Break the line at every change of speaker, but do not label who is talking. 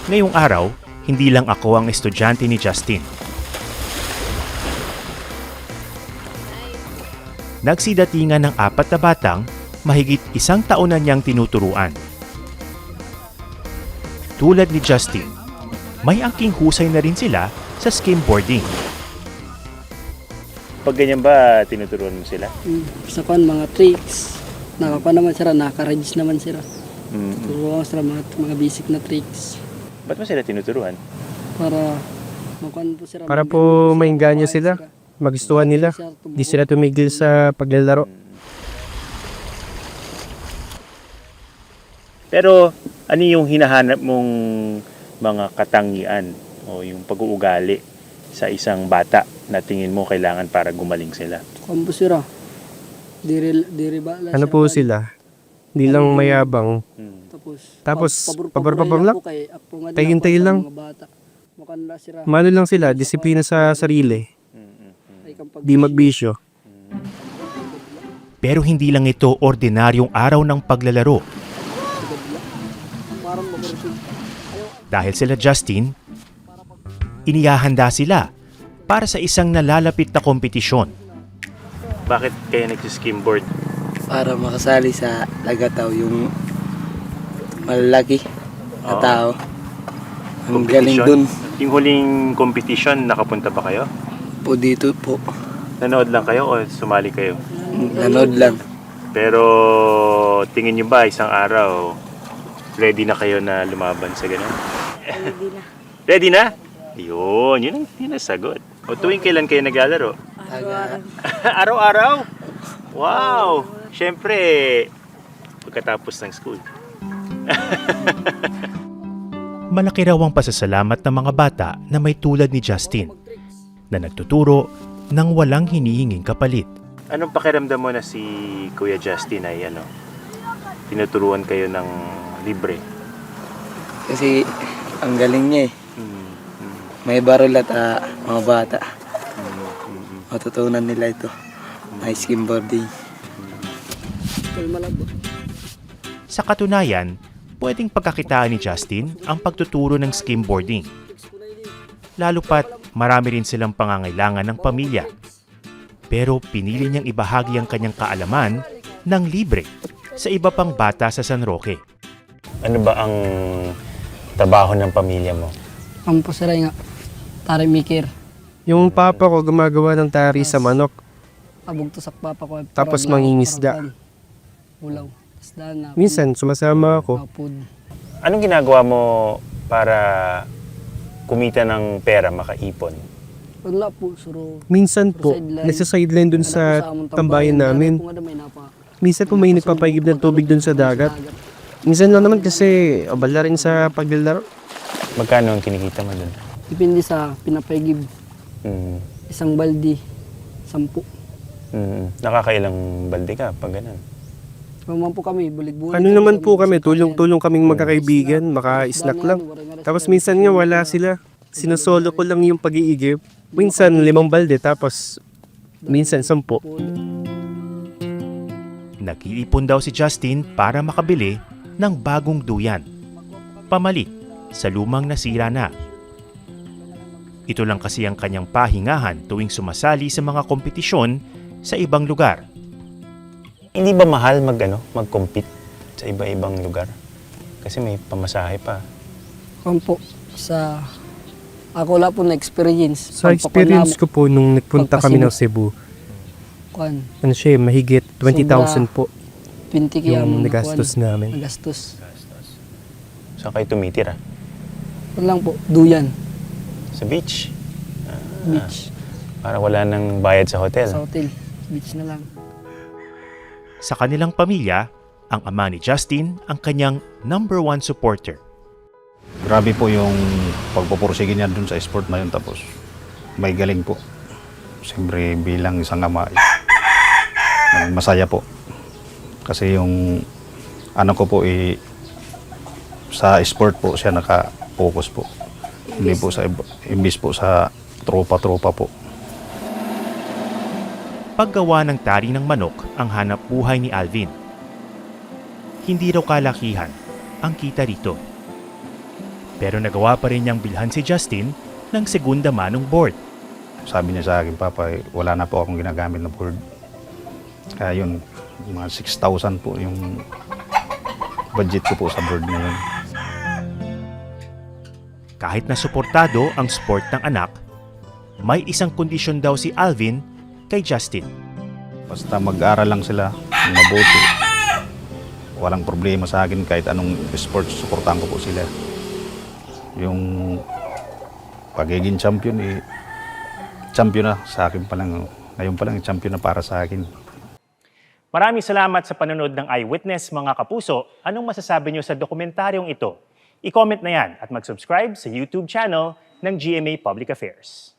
Ngayong araw, hindi lang ako ang estudyante ni Justin. Nagsidatingan ng 4 na batang mahigit 1 taon na niyang tinuturuan. Tulad ni Justin, may angking husay na rin sila sa skimboarding. Pag ganyan ba, tinuturuan mo sila?
Sa kan mga tricks. Nakakuha naman sila, nakaka-register naman sila. Turuan sila mga basic na tricks.
Ba't mo sila tinuturuan?
Para makuha po sila.
Para po maingganyo sila, magustuhan nila. Di sila tumigil sa paglalaro.
Pero ano yung hinahanap mong mga katangian o yung pag-uugali sa isang bata na tingin mo kailangan para gumaling sila?
Kuha po sila. Diri ba?
Ano po sila? Hindi lang mayabang. Tapos, pabor-pabor lang. Tayin-tayin lang. Mano lang sila, disiplina sa sarili. Di magbisyo.
Pero hindi lang ito ordinaryong araw ng paglalaro. Dahil sila Justin, inihahanda sila para sa isang nalalapit na kompetisyon. Bakit kayo nagsiskimboard?
Para makasali sa Lagataw, yung malalaki na tao. Ang galing dun.
Yung huling competition, nakapunta ba kayo?
Po dito po.
Nanood lang kayo o sumali kayo?
Nanood lang.
Pero tingin nyo ba isang araw, ready na kayo na lumaban sa ganun?
Ready na.
Ready na? Yun ang sagot. O tuwing kailan kayo naglalaro? Araw-araw? Wow! Siyempre, pagkatapos ng school. Malaki raw ang pasasalamat ng mga bata na may tulad ni Justin, na nagtuturo nang walang hinihinging kapalit. Anong pakiramdam mo na si Kuya Justin ay tinuturuan kayo ng libre?
Kasi ang galing niya eh. May barol at mga bata. Matutunan nila ito. May skimboarding.
Sa katunayan, pwedeng pagkakitaan ni Justin ang pagtuturo ng skimboarding. Lalo pat marami rin silang pangangailangan ng pamilya. Pero pinili niyang ibahagi ang kanyang kaalaman ng libre sa iba pang bata sa San Roque. Ano ba ang trabaho ng pamilya mo?
Ang po sila nga. Tari mikir.
Yung papa ko gumagawa ng tari sa manok.
Abog to sa papa ko.
Tapos mangingisda.
Ulaw.
Minsan, sumasama ako.
Anong ginagawa mo para kumita ng pera, makaipon?
Wala po, suro.
Minsan po, nasa sideline dun sa tambayan namin. Minsan po may nagpapaigib ng tubig dun sa dagat. Minsan lang naman kasi abala rin sa paglalaro.
Magkano ang kinikita mo dun?
Depende sa pinapaigib. Isang baldi, 10.
Nakakailang balde ka pag ganun?
Naman po kami, bulig-bulig.
Ano naman po kami, tulong-tulong kaming magkakaibigan, maka-snack lang. Tapos minsan nga wala sila. Sinusolo ko lang yung pag-iigib. Minsan 5 balde, tapos minsan 10.
Nag-iipon daw si Justin para makabili ng bagong duyan. Pamalit sa lumang nasira na. Ito lang kasi ang kanyang pahingahan tuwing sumasali sa mga kompetisyon sa ibang lugar. Hindi ba mahal mag-compete sa iba-ibang lugar? Kasi may pamasahe pa.
Po, ako wala po na experience.
Sa experience ko po nung nagpunta kami ng Cebu, ano siya, mahigit 20,000 po
20 kaya
yung nagastos namin.
Nagastos.
Saan kayo tumitira?
Wala lang po, duyan.
Sa beach?
Beach.
Para wala nang bayad sa hotel?
Sa hotel. Beach na lang.
Sa kanilang pamilya, ang ama ni Justin ang kanyang #1 supporter.
Grabe po yung pagpupursige niya dun sa sport na yun, tapos may galing po. Siyempre bilang isang ama, masaya po. Kasi yung ko po sa sport po siya naka-focus po. Hindi po sa imbis po sa tropa-tropa po.
Paggawa ng tari ng manok ang hanap buhay ni Alvin. Hindi raw kalakihan ang kita rito. Pero nagawa pa rin niyang bilhan si Justin ng segunda manong board.
Sabi niya sa akin, Papa, wala na po akong ginagamit na board. Kaya yun, mga 6,000 po yung budget ko po sa board na yun.
Kahit na suportado ang sport ng anak, may isang kondisyon daw si Alvin kay Justin.
Basta mag-aral lang sila ng mabuti. Walang problema sa akin kahit anong sports, suportahan ko po sila. Yung pagiging champion, champion na sa akin pa lang. Ngayon pa lang, champion na para sa akin.
Maraming salamat sa panonood ng Eyewitness, mga kapuso. Anong masasabi niyo sa dokumentaryong ito? I-comment na yan at mag-subscribe sa YouTube channel ng GMA Public Affairs.